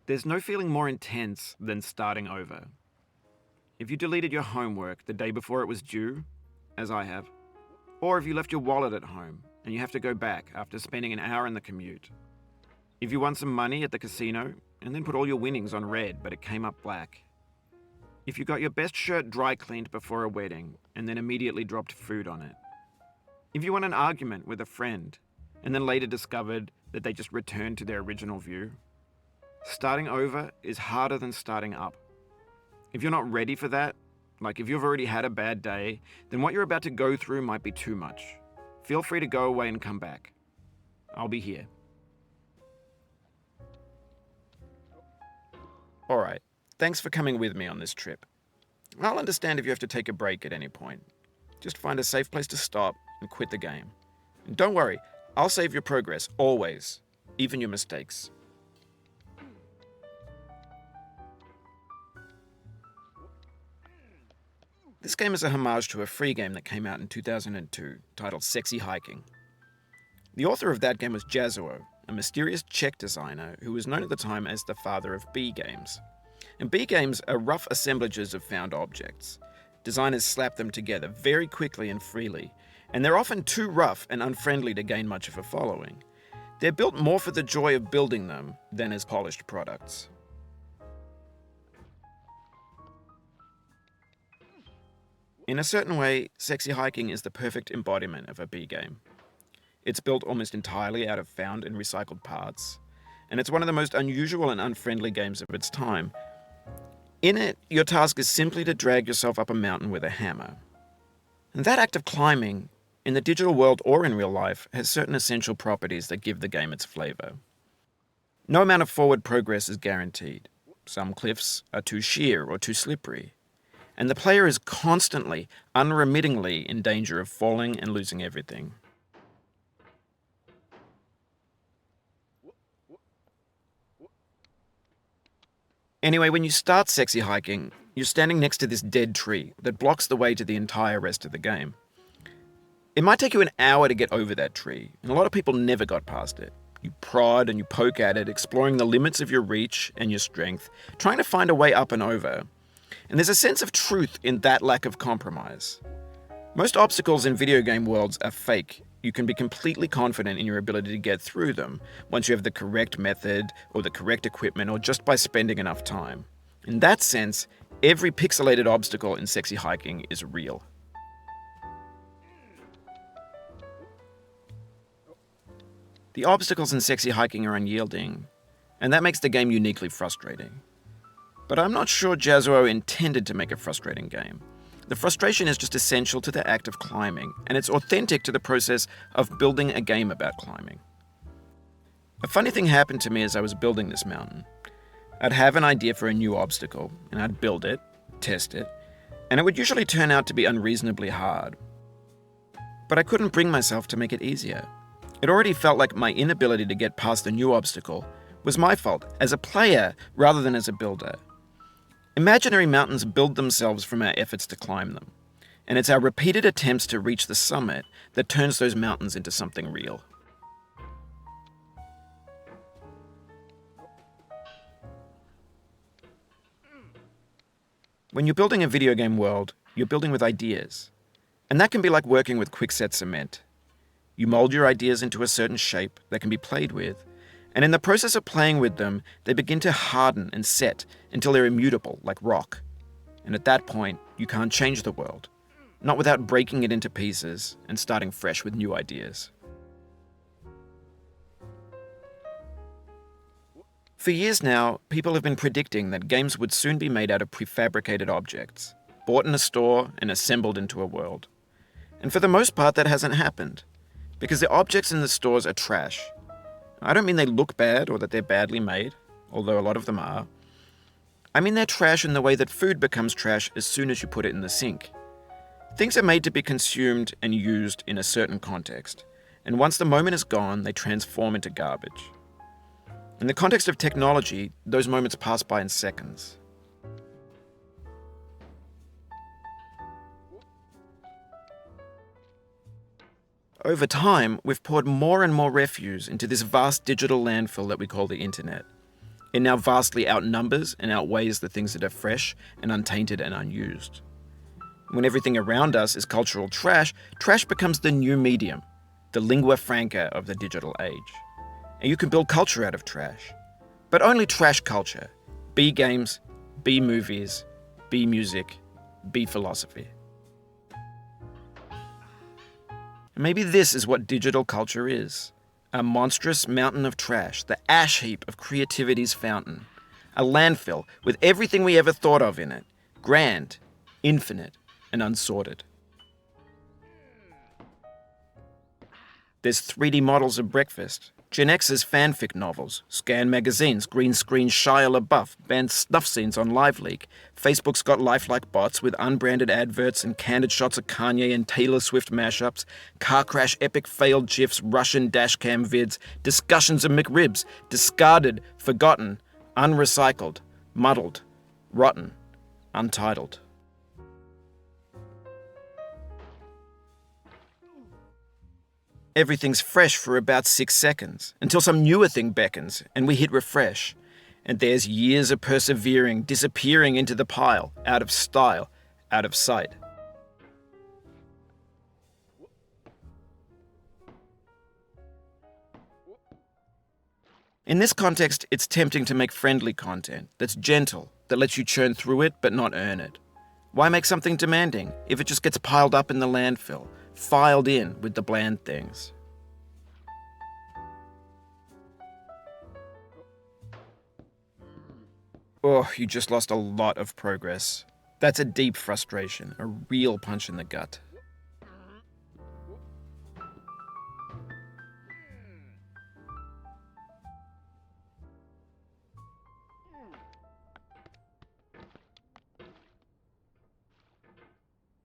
There's no feeling more intense than starting over. If you deleted your homework the day before it was due, as I have, or if you left your wallet at home and you have to go back after spending an hour in the commute. If you won some money at the casino and then put all your winnings on red but it came up black. If you got your best shirt dry cleaned before a wedding and then immediately dropped food on it. If you won an argument with a friend and then later discovered that they just returned to their original view. Starting over is harder than starting up. If you're not ready for that, like if you've already had a bad day, then what you're about to go through might be too much. Feel free to go away and come back. I'll be here. Alright, thanks for coming with me on this trip. I'll understand if you have to take a break at any point. Just find a safe place to stop and quit the game. And don't worry, I'll save your progress, always, even your mistakes. This game is a homage to a free game that came out in 2002, titled Sexy Hiking. The author of that game was Jazuo, a mysterious Czech designer who was known at the time as the father of B games. And B games are rough assemblages of found objects. Designers slap them together very quickly and freely, and they're often too rough and unfriendly to gain much of a following. They're built more for the joy of building them than as polished products. In a certain way, Sexy Hiking is the perfect embodiment of a B game. It's built almost entirely out of found and recycled parts, and it's one of the most unusual and unfriendly games of its time. In it, your task is simply to drag yourself up a mountain with a hammer. And that act of climbing, in the digital world or in real life, has certain essential properties that give the game its flavor. No amount of forward progress is guaranteed. Some cliffs are too sheer or too slippery. And the player is constantly, unremittingly in danger of falling and losing everything. Anyway, when you start Sexy Hiking, you're standing next to this dead tree that blocks the way to the entire rest of the game. It might take you an hour to get over that tree, and a lot of people never got past it. You prod and you poke at it, exploring the limits of your reach and your strength, trying to find a way up and over. And there's a sense of truth in that lack of compromise. Most obstacles in video game worlds are fake. You can be completely confident in your ability to get through them once you have the correct method or the correct equipment or just by spending enough time. In that sense, every pixelated obstacle in Sexy Hiking is real. The obstacles in Sexy Hiking are unyielding, and that makes the game uniquely frustrating. But I'm not sure Jazuo intended to make a frustrating game. The frustration is just essential to the act of climbing, and it's authentic to the process of building a game about climbing. A funny thing happened to me as I was building this mountain. I'd have an idea for a new obstacle, and I'd build it, test it, and it would usually turn out to be unreasonably hard. But I couldn't bring myself to make it easier. It already felt like my inability to get past the new obstacle was my fault as a player rather than as a builder. Imaginary mountains build themselves from our efforts to climb them, and it's our repeated attempts to reach the summit that turns those mountains into something real. When you're building a video game world, you're building with ideas, and that can be like working with quickset cement. You mold your ideas into a certain shape that can be played with, and in the process of playing with them, they begin to harden and set until they're immutable, like rock. And at that point, you can't change the world, not without breaking it into pieces and starting fresh with new ideas. For years now, people have been predicting that games would soon be made out of prefabricated objects, bought in a store and assembled into a world. And for the most part, that hasn't happened, because the objects in the stores are trash. I don't mean they look bad or that they're badly made, although a lot of them are. I mean they're trash in the way that food becomes trash as soon as you put it in the sink. Things are made to be consumed and used in a certain context, and once the moment is gone, they transform into garbage. In the context of technology, those moments pass by in seconds. Over time, we've poured more and more refuse into this vast digital landfill that we call the internet. It now vastly outnumbers and outweighs the things that are fresh and untainted and unused. When everything around us is cultural trash, trash becomes the new medium, the lingua franca of the digital age. And you can build culture out of trash. But only trash culture. B games, B movies, B music, B philosophy. And maybe this is what digital culture is. A monstrous mountain of trash, the ash heap of creativity's fountain. A landfill with everything we ever thought of in it. Grand, infinite, and unsorted. There's 3D models of breakfast, Gen X's fanfic novels, scan magazines, green screen Shia LaBeouf, banned snuff scenes on LiveLeak. Facebook's got lifelike bots with unbranded adverts and candid shots of Kanye and Taylor Swift mashups, car crash epic failed GIFs, Russian dashcam vids, discussions of McRibs, discarded, forgotten, unrecycled, muddled, rotten, untitled. Everything's fresh for about 6 seconds, until some newer thing beckons, and we hit refresh. And there's years of persevering, disappearing into the pile, out of style, out of sight. In this context, it's tempting to make friendly content that's gentle, that lets you churn through it but not earn it. Why make something demanding if it just gets piled up in the landfill, filed in with the bland things? Oh, you just lost a lot of progress. That's a deep frustration, a real punch in the gut.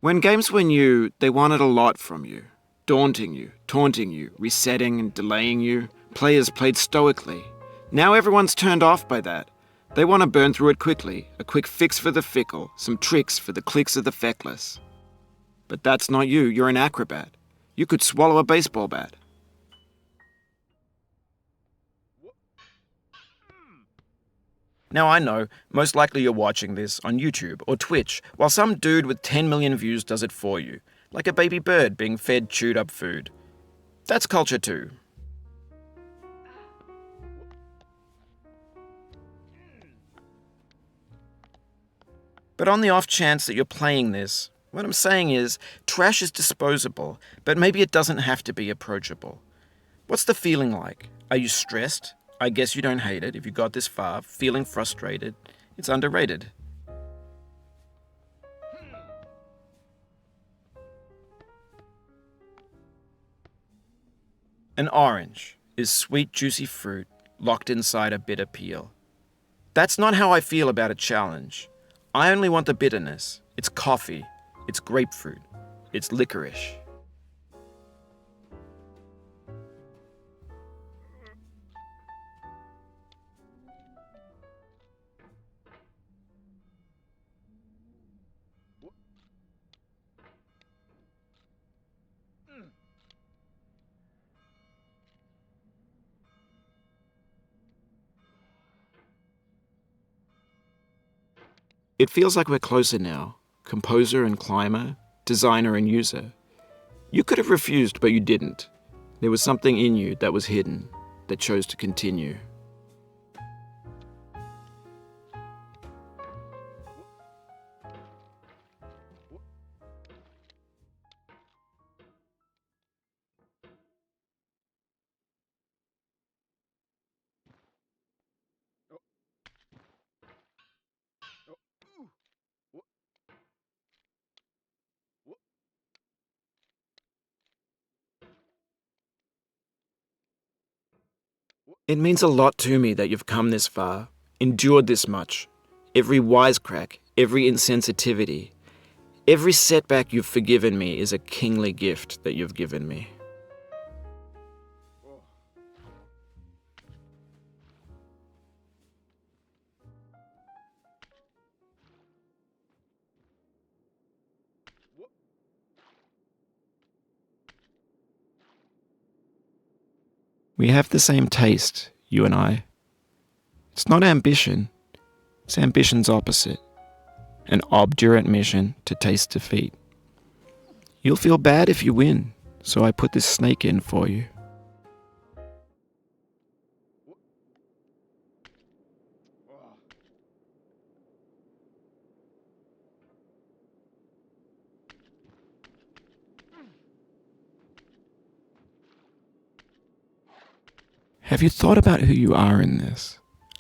When games were new, they wanted a lot from you. Daunting you, taunting you, resetting and delaying you. Players played stoically. Now everyone's turned off by that. They want to burn through it quickly, a quick fix for the fickle, some tricks for the clicks of the feckless. But that's not you, you're an acrobat. You could swallow a baseball bat. Now I know, most likely you're watching this on YouTube or Twitch, while some dude with 10 million views does it for you, like a baby bird being fed chewed up food. That's culture too. But on the off chance that you're playing this, what I'm saying is, trash is disposable, but maybe it doesn't have to be approachable. What's the feeling like? Are you stressed? I guess you don't hate it if you got this far. Feeling frustrated? It's underrated. An orange is sweet, juicy fruit locked inside a bitter peel. That's not how I feel about a challenge. I only want the bitterness. It's coffee. It's grapefruit. It's licorice. It feels like we're closer now, composer and climber, designer and user. You could have refused, but you didn't. There was something in you that was hidden, that chose to continue. It means a lot to me that you've come this far, endured this much. Every wisecrack, every insensitivity, every setback you've forgiven me is a kingly gift that you've given me. We have the same taste, you and I. It's not ambition. It's ambition's opposite. An obdurate mission to taste defeat. You'll feel bad if you win, so I put this snake in for you. Have you thought about who you are in this?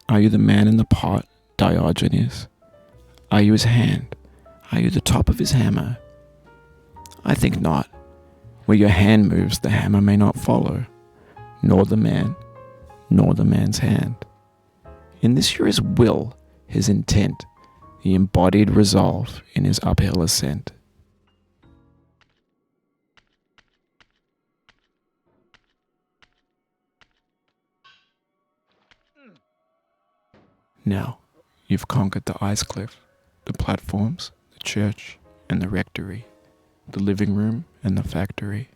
Are you the man in the pot, Diogenes? Are you his hand? Are you the top of his hammer? I think not. Where your hand moves, the hammer may not follow, nor the man, nor the man's hand. In this you're his will, his intent, the embodied resolve in his uphill ascent. Now, you've conquered the ice cliff, the platforms, the church, and the rectory, the living room and the factory,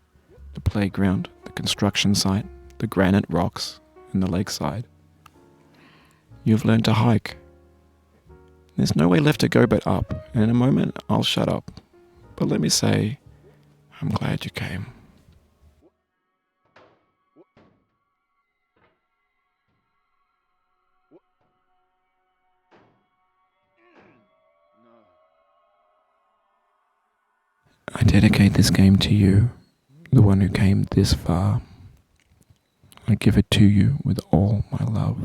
the playground, the construction site, the granite rocks, and the lakeside. You've learned to hike. There's no way left to go but up, and in a moment I'll shut up. But let me say, I'm glad you came. I dedicate this game to you, the one who came this far. I give it to you with all my love.